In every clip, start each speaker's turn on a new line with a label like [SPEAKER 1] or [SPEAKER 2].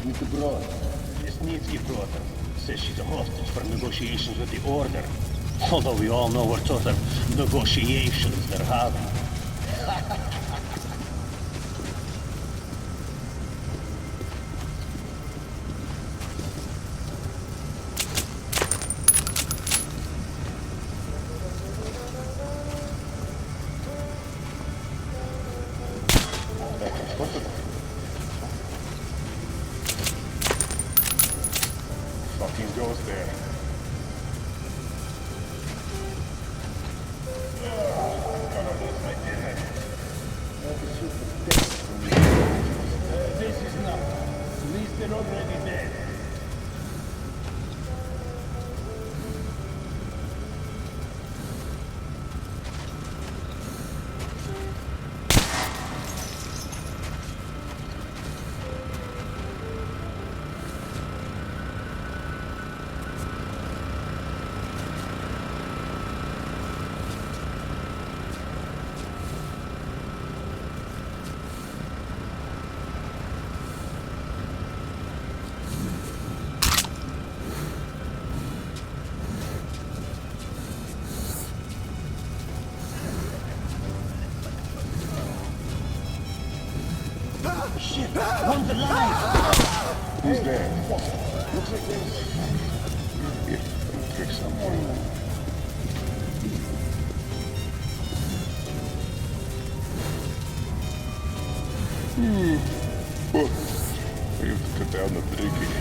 [SPEAKER 1] with the broad. Lesnitsky brought her. Says she's a hostage for negotiations with the Order. Although we all know what sort of negotiations they're having.
[SPEAKER 2] Fucking goes there.
[SPEAKER 1] This is not. At least they're already dead. Shit! One's alive!
[SPEAKER 2] Who's there? Looks like there's... Yeah, trick someone. Well, we have to cut down the drinking.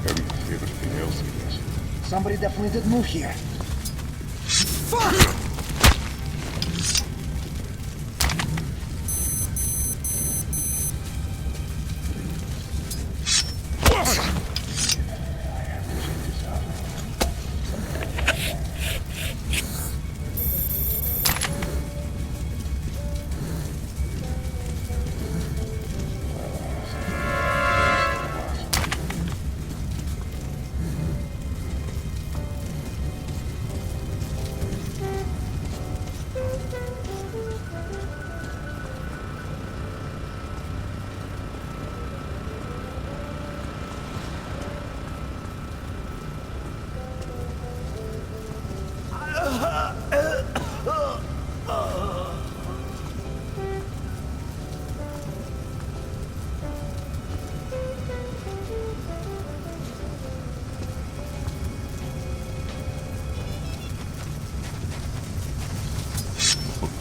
[SPEAKER 2] And everything else, I guess.
[SPEAKER 3] Somebody definitely did move here. Fuck!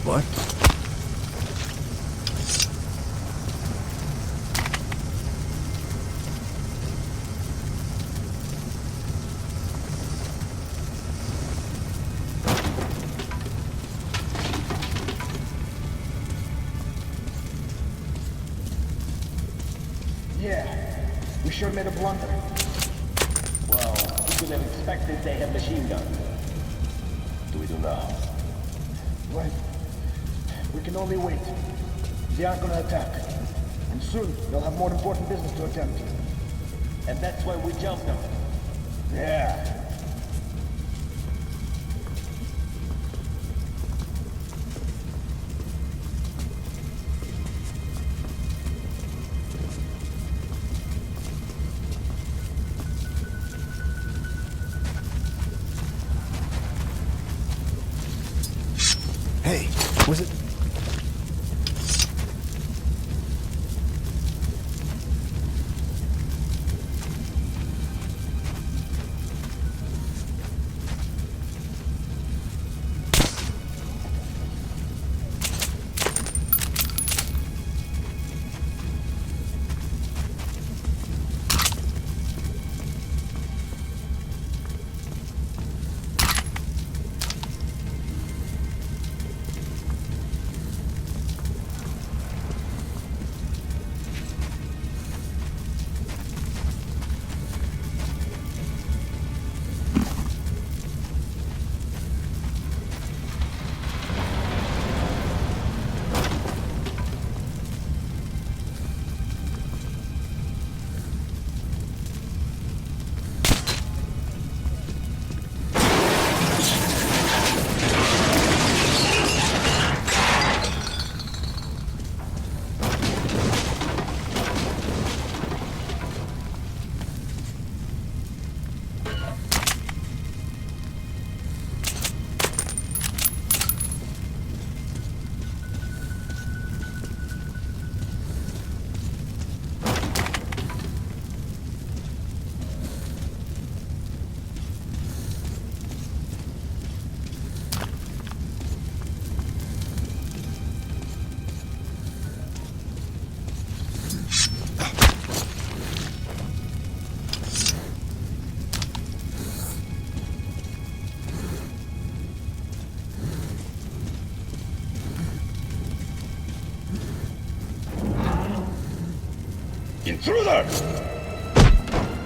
[SPEAKER 4] What?
[SPEAKER 3] Yeah, we sure made a blunder.
[SPEAKER 1] Well, you could have expected they had machine guns. What do we do now?
[SPEAKER 3] Well, we can only wait. They aren't gonna attack. And soon, they'll have more important business to attend to.
[SPEAKER 1] And that's why we jumped them.
[SPEAKER 3] Yeah.
[SPEAKER 4] Hey, was it...
[SPEAKER 2] Intruder!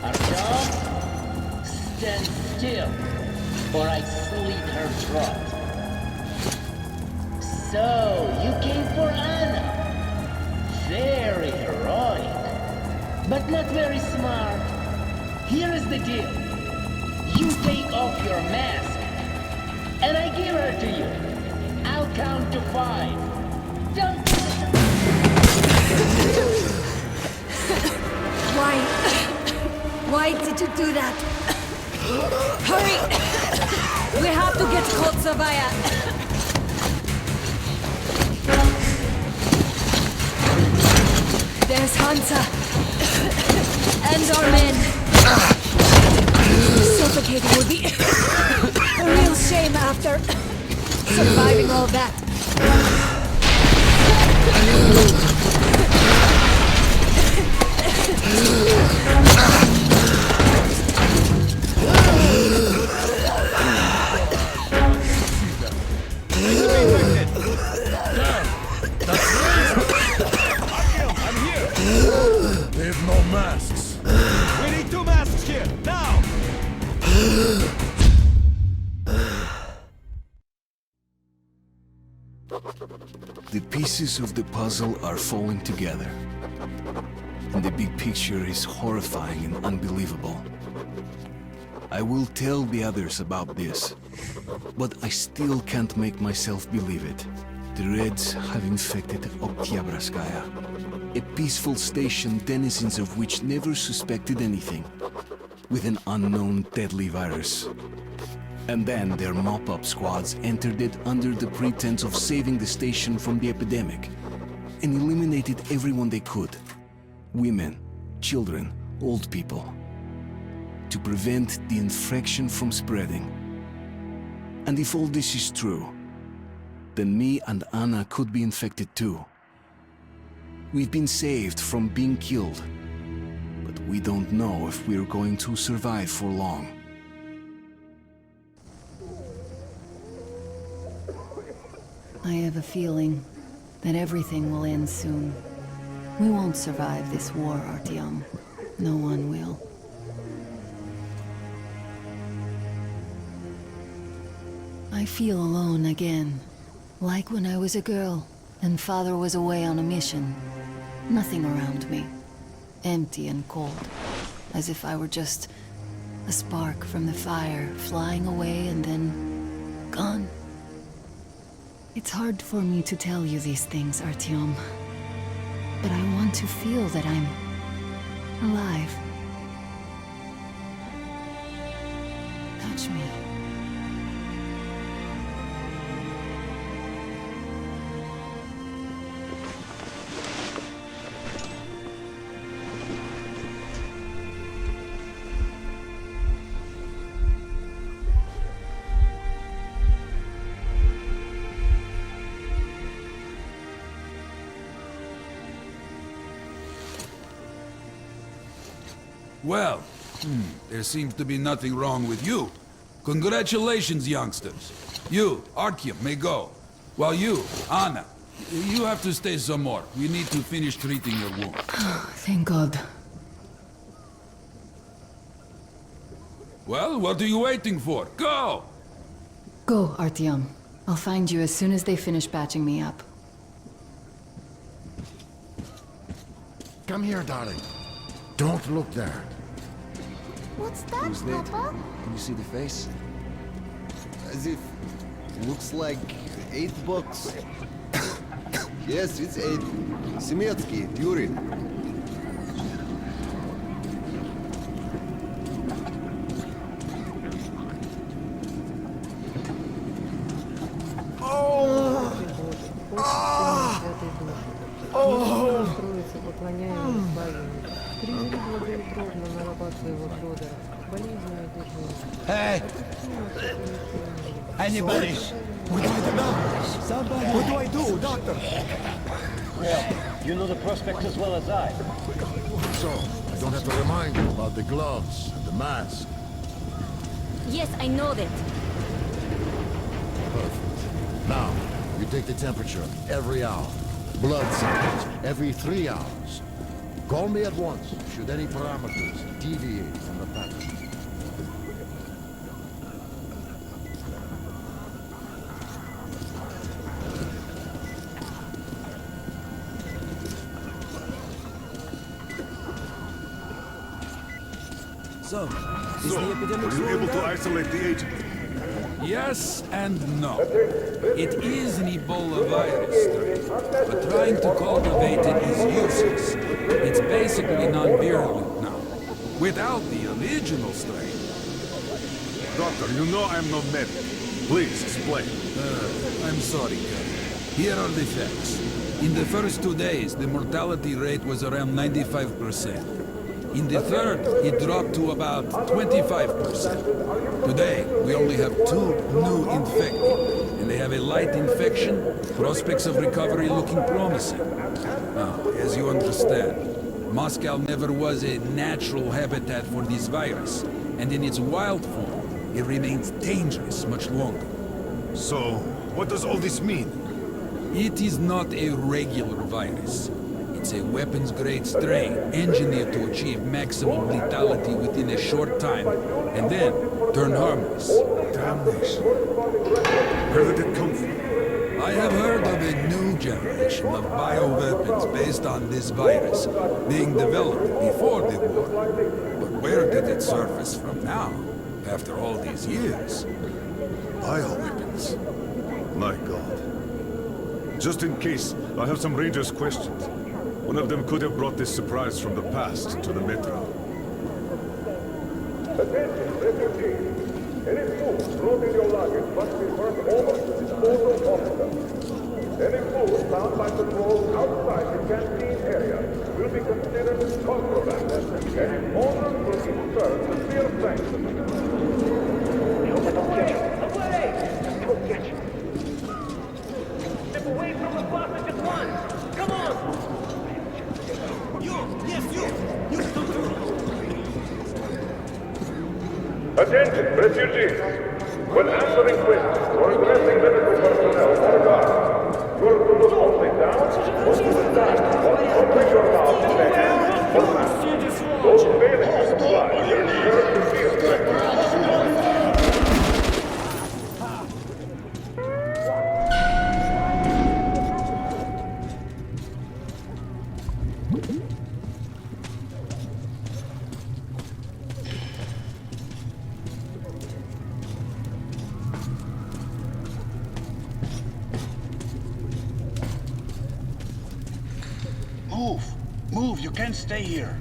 [SPEAKER 5] Artyom, stand still, or I slit her throat. So, you came for Anna. Very heroic, but not very smart. Here is the deal. You take off your mask, and I give her to you. I'll count to 5. Don't...
[SPEAKER 6] Why did you do that? Hurry! We have to get Kotsavaya. There's Hansa and our men. Suffocating would be a real shame after surviving all that.
[SPEAKER 4] They have no masks.
[SPEAKER 7] We need 2 masks here, now!
[SPEAKER 4] The pieces of the puzzle are falling together. And the big picture is horrifying and unbelievable. I will tell the others about this, but I still can't make myself believe it. The Reds have infected Oktyabrskaya, a peaceful station denizens of which never suspected anything, with an unknown deadly virus. And then their mop-up squads entered it under the pretense of saving the station from the epidemic, and eliminated everyone they could. Women, children, old people. To prevent the infection from spreading. And if all this is true, then me and Anna could be infected too. We've been saved from being killed, but we don't know if we're going to survive for long.
[SPEAKER 6] I have a feeling that everything will end soon. We won't survive this war, Artyom. No one will. I feel alone again. Like when I was a girl, and father was away on a mission. Nothing around me. Empty and cold. As if I were just a spark from the fire, flying away and then gone. It's hard for me to tell you these things, Artyom. But I want to feel that I'm alive. Touch me.
[SPEAKER 8] Well, there seems to be nothing wrong with you. Congratulations, youngsters. You, Artyom, may go. While you, Anna, you have to stay some more. We need to finish treating your wound.
[SPEAKER 6] Thank God.
[SPEAKER 8] Well, what are you waiting for? Go!
[SPEAKER 6] Go, Artyom. I'll find you as soon as they finish patching me up.
[SPEAKER 3] Come here, darling. Don't look there.
[SPEAKER 9] What's that, Papa?
[SPEAKER 10] Can you see the face? As if... looks like 8 bucks. Yes, it's 8. Semetsky, Yuri.
[SPEAKER 7] Hey! Anybody?
[SPEAKER 3] What do I do now? Somebody. What do I do, doctor?
[SPEAKER 1] Well, you know the prospect as well as I.
[SPEAKER 3] So, I don't have to remind you about the gloves and the mask.
[SPEAKER 9] Yes, I know that.
[SPEAKER 3] Perfect. Now, you take the temperature every hour. Blood samples every 3 hours.
[SPEAKER 11] Call me at once, should any parameters deviate from the pattern.
[SPEAKER 7] So, is the epidemic
[SPEAKER 2] were you able to isolate the agent?
[SPEAKER 8] Yes and no. It is an Ebola virus strain, but trying to cultivate it is useless. It's basically non-virulent now, without the original strain.
[SPEAKER 2] Doctor, you know I'm no medic. Please, explain.
[SPEAKER 8] I'm sorry, Captain. Here are the facts. In the first 2 days, the mortality rate was around 95%. In the third, it dropped to about 25%. Today, we only have 2 new infected, and they have a light infection, prospects of recovery looking promising. Now, as you understand, Moscow never was a natural habitat for this virus, and in its wild form, it remains dangerous much longer.
[SPEAKER 2] So, what does all this mean?
[SPEAKER 8] It is not a regular virus. It's a weapons-grade strain, engineered to achieve maximum lethality within a short time, and then turn harmless.
[SPEAKER 2] Damnation. Where did it come from?
[SPEAKER 8] I have heard of a new generation of bioweapons based on this virus, being developed before the war. But where did it surface from now, after all these years?
[SPEAKER 2] Bioweapons. My God. Just in case, I have some Rangers' questions. One of them could have brought this surprise from the past to the metro.
[SPEAKER 12] Attention, refugees. Any food brought in your luggage must be turned over to the disposal officer. Any food found by patrols outside the canteen area will be considered contraband, and its owner will be served severe sanctions. Away! Don't catch him! Step away from the closet at once! Come on! You come through! Attention, refugees! When answering questions or addressing medical personnel or guards, you are to look only down or to the side, or open your mouth and hand or mouth. Those failing to comply will be served severe sanctions.
[SPEAKER 1] Move, you can't stay here.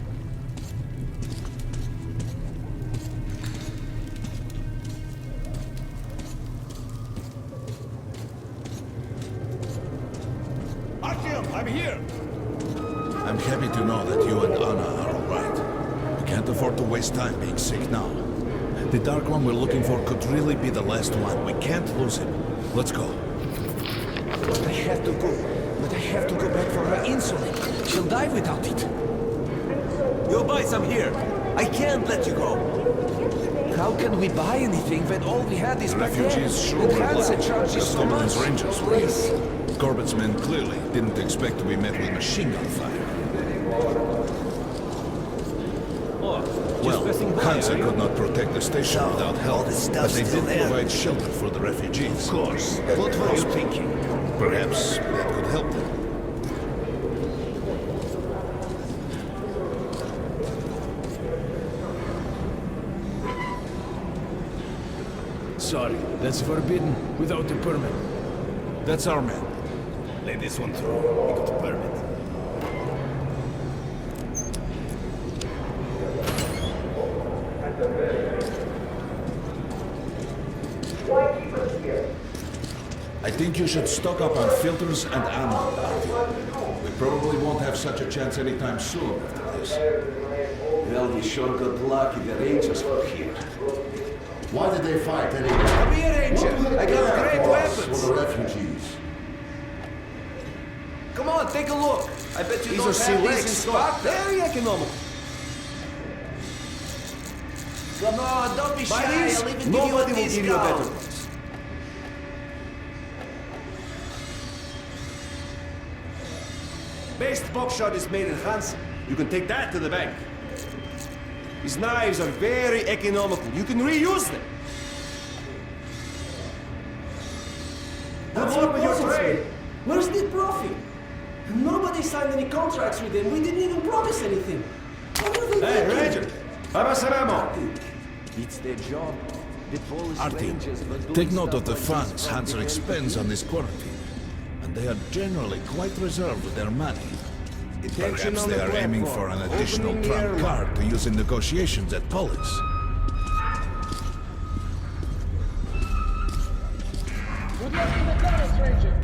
[SPEAKER 7] Artyom, I'm here!
[SPEAKER 11] I'm happy to know that you and Anna are all right. We can't afford to waste time being sick now. The Dark One we're looking for could really be the last one. We can't lose him. Let's go.
[SPEAKER 7] I have to go. But I have to go back for her insulin. She'll die without it. You'll buy some here. I can't let you go. How can we buy anything when all we had is back there?
[SPEAKER 11] Refugees sure
[SPEAKER 7] The transit charges so much.
[SPEAKER 11] Rangers.
[SPEAKER 7] Please.
[SPEAKER 11] Corbett's men clearly didn't expect to be met with machine gun fire. Well, Hansen could not protect the station without help, but they did provide shelter for the refugees.
[SPEAKER 7] Of course. What were you thinking?
[SPEAKER 11] Perhaps that could help them.
[SPEAKER 7] Sorry, that's forbidden without a permit.
[SPEAKER 11] That's our man.
[SPEAKER 7] Let this one through. We got a permit.
[SPEAKER 11] I think you should stock up on filters and ammo, Artyom. We probably won't have such a chance anytime soon after this.
[SPEAKER 13] Well, we sure got lucky the Rangers were here.
[SPEAKER 11] Why did they fight anyway?
[SPEAKER 7] Come here, Ranger! I got great weapons!
[SPEAKER 11] For the refugees.
[SPEAKER 7] Come on, take a look! I bet you
[SPEAKER 11] These
[SPEAKER 7] don't
[SPEAKER 11] are
[SPEAKER 7] have these in
[SPEAKER 11] Selects.
[SPEAKER 7] stock. Very economical. Come on, don't be shy. I'll even give you a
[SPEAKER 11] Nobody will give you a better
[SPEAKER 7] discount.
[SPEAKER 11] price.
[SPEAKER 7] Best buckshot is made in Hansen. You can take that to the bank. These knives are very economical. You can reuse them.
[SPEAKER 3] What's up with your trade?
[SPEAKER 7] Where's the profit? Nobody signed any contracts with them. We didn't even promise anything.
[SPEAKER 3] Hey, Ranger! Abasaramo!
[SPEAKER 7] It's their job. The Polish Rangers were
[SPEAKER 11] Artyom,
[SPEAKER 7] doing
[SPEAKER 11] take note
[SPEAKER 7] stuff
[SPEAKER 11] of the
[SPEAKER 7] that
[SPEAKER 11] funds
[SPEAKER 7] is
[SPEAKER 11] Hanser
[SPEAKER 7] not
[SPEAKER 11] expends on this quarantine. And they are generally quite reserved with their money.
[SPEAKER 7] Detention
[SPEAKER 11] Perhaps
[SPEAKER 7] on
[SPEAKER 11] they
[SPEAKER 7] the
[SPEAKER 11] are aiming for
[SPEAKER 7] platform.
[SPEAKER 11] an additional
[SPEAKER 7] Opening the
[SPEAKER 11] trump
[SPEAKER 7] airlock.
[SPEAKER 11] card to use in negotiations at Polis.
[SPEAKER 3] Good luck in the tunnels, Ranger!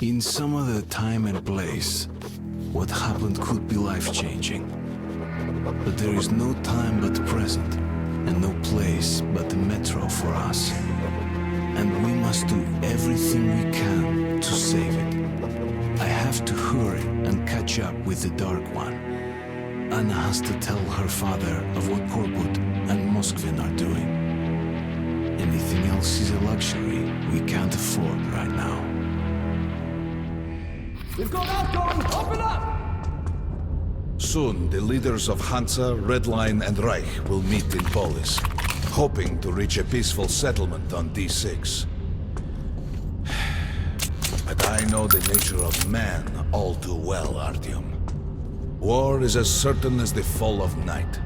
[SPEAKER 4] In some other time and place, what happened could be life-changing. But there is no time but the present, and no place but the metro for us. And we must do everything we can to save it. I have to hurry and catch up with the Dark One. Anna has to tell her father of what Korbut and Moskvin are doing. Anything else is a luxury we can't afford right now.
[SPEAKER 7] We've got Artyom! Open up!
[SPEAKER 11] Soon, the leaders of Hansa, Red Line, and Reich will meet in Polis, hoping to reach a peaceful settlement on D6. But I know the nature of man all too well, Artyom. War is as certain as the fall of night,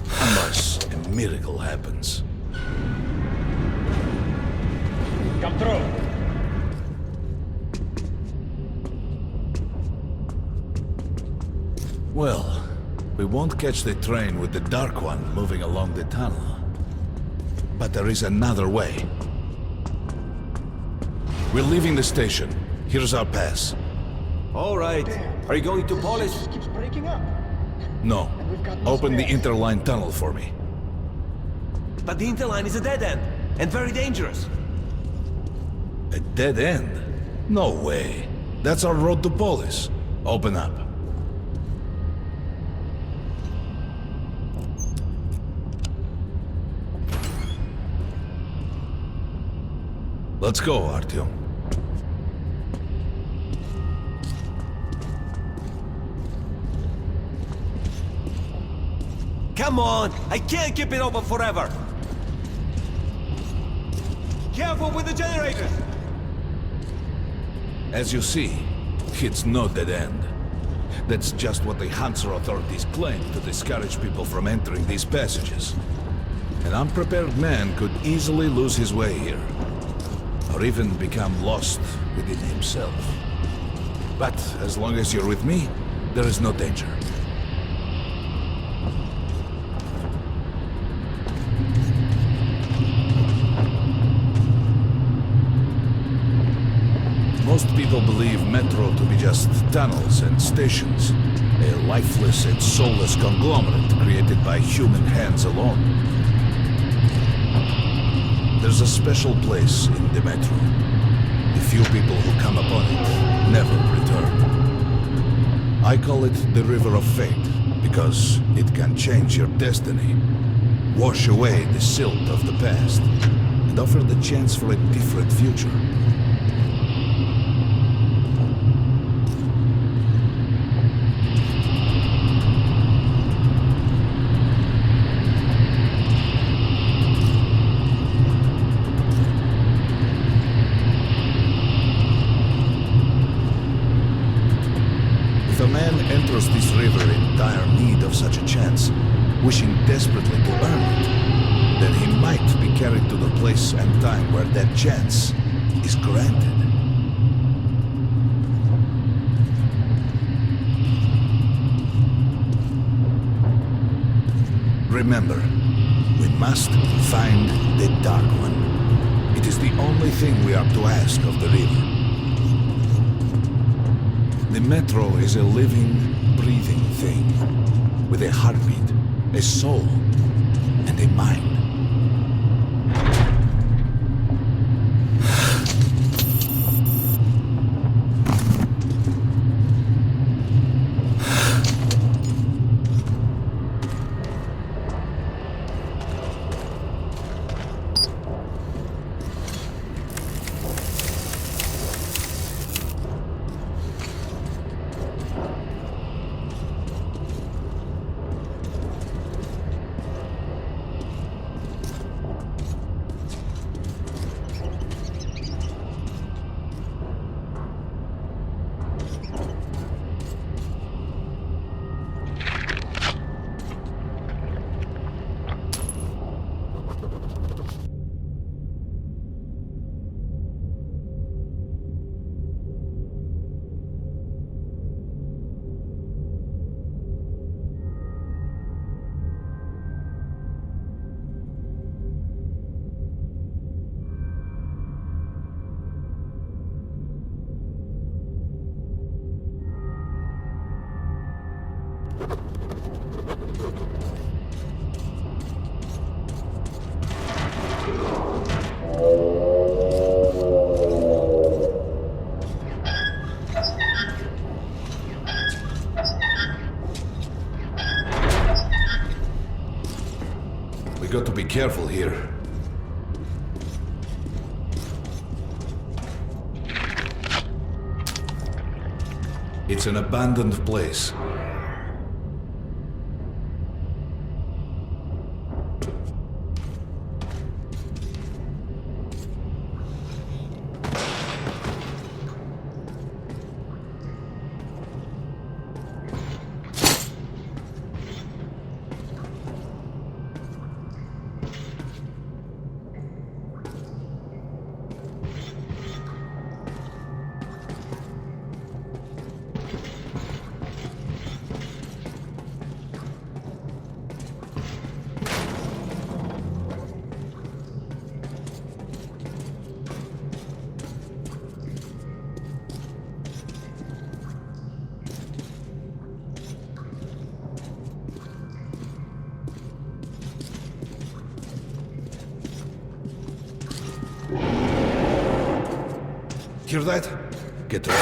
[SPEAKER 11] unless a miracle happens.
[SPEAKER 1] Come through.
[SPEAKER 11] Well, we won't catch the train with the Dark One moving along the tunnel. But there is another way. We're leaving the station. Here's our pass.
[SPEAKER 7] All right. Are you going to Polis?
[SPEAKER 3] Just keeps breaking up.
[SPEAKER 11] No. Open the interline tunnel for me.
[SPEAKER 7] But the interline is a dead end, and very dangerous.
[SPEAKER 11] A dead end? No way. That's our road to Polis. Open up. Let's go, Artyom.
[SPEAKER 7] Come on! I can't keep it open forever! Careful with the generators!
[SPEAKER 11] As you see, it's no dead end. That's just what the Hansa authorities claim to discourage people from entering these passages. An unprepared man could easily lose his way here, or even become lost within himself. But as long as you're with me, there is no danger. Most people believe Metro to be just tunnels and stations, a lifeless and soulless conglomerate created by human hands alone. There's a special place in the Metro. The few people who come upon it never return. I call it the River of Fate, because it can change your destiny, wash away the silt of the past, and offer the chance for a different future. If a man enters this river in dire need of such a chance, wishing desperately to earn it, then he might be carried to the place and time where that chance is granted. Remember, we must find the Dark One. It is the only thing we are to ask of the river. The Metro is a living, breathing thing, with a heartbeat, a soul, and a mind. We got to be careful here. It's an abandoned place. Hear that? Get ready.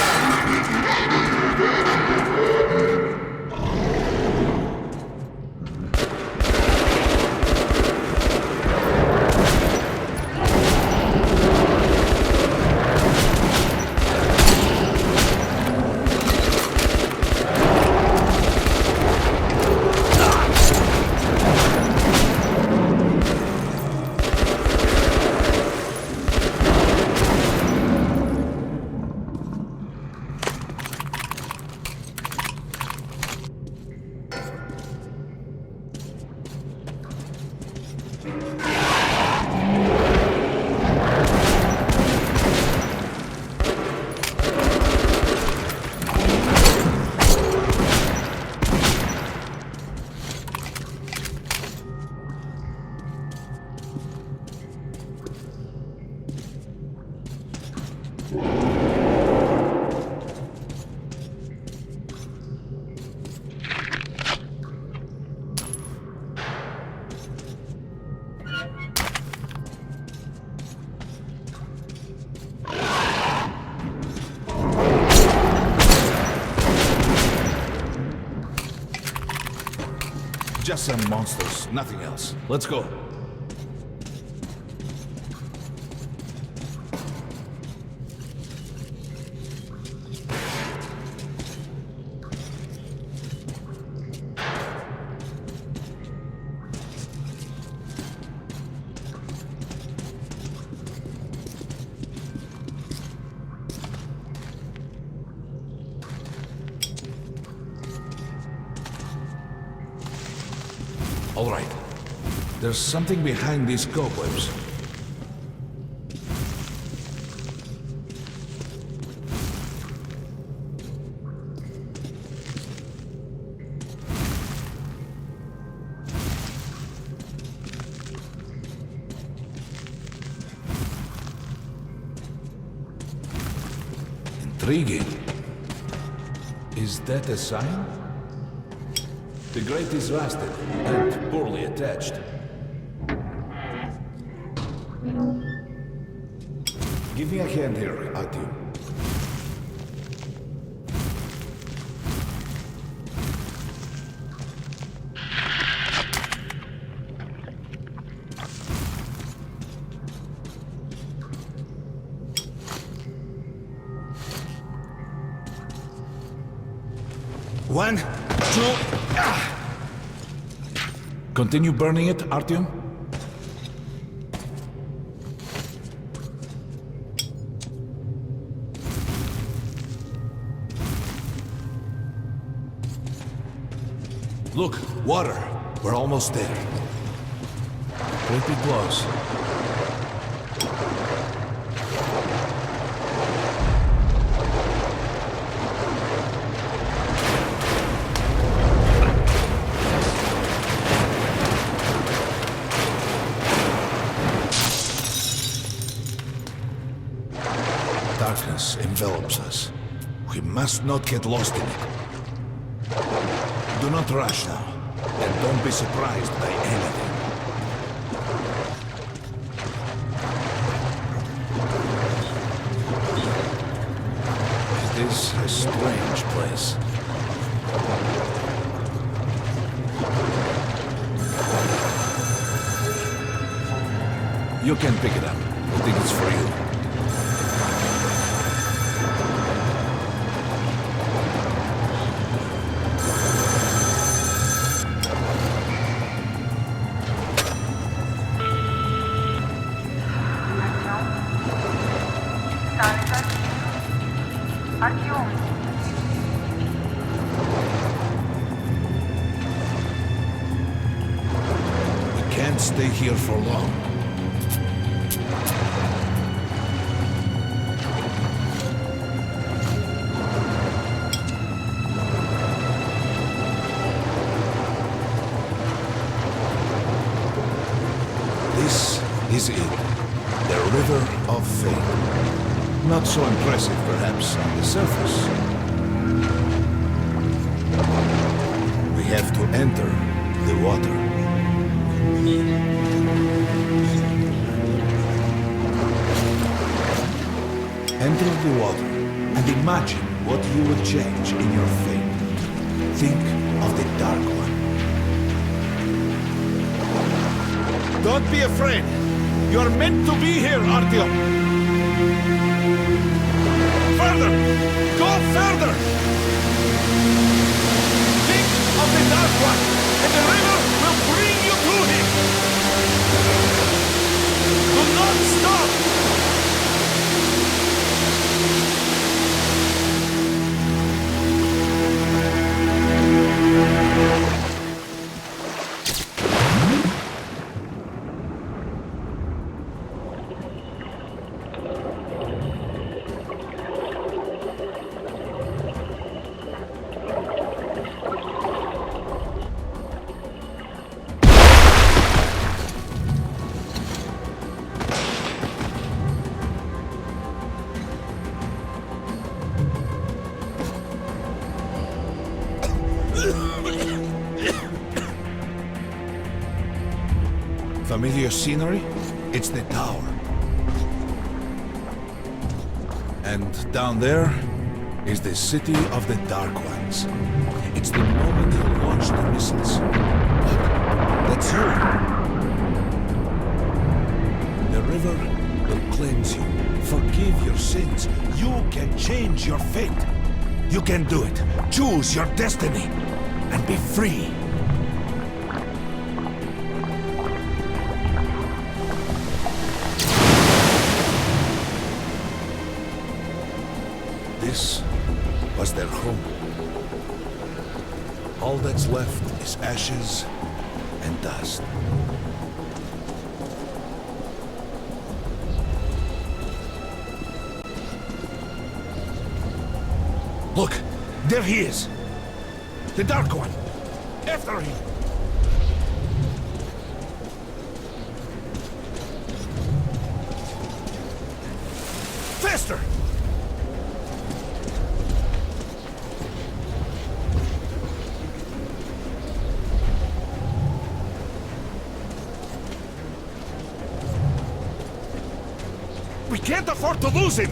[SPEAKER 11] Just some monsters, nothing else. Let's go. All right. There's something behind these cobwebs. Intriguing. Is that a sign? The grate is rusted and poorly attached. Give me a hand here, Artyom. One, two, Continue burning it, Artyom? Look, water. We're almost there. Pretty close. Darkness envelops us. We must not get lost in it. Do not rush now, and don't be surprised by anything. is a strange place. You can pick it up. I think it's for you.
[SPEAKER 14] Artyom.
[SPEAKER 11] We can't stay here for long. This is it. The River of Fate. Not so impressive, perhaps, on the surface. We have to enter the water. Enter the water and imagine what you would change in your fate. Think of the Dark One. Don't be afraid. You're meant to be here, Artyom. Further! Go further! Think of the Dark One, and the river will bring you to him! Do not stop! Familiar scenery? It's the tower. And down there is the city of the Dark Ones. It's the moment they'll launch the missiles. Look, that's you. The river will cleanse you, forgive your sins. You can change your fate. You can do it. Choose your destiny and be free. This was their home. All that's left is ashes and dust. Look, there he is. The Dark One. After him. Faster! We can't afford to lose him!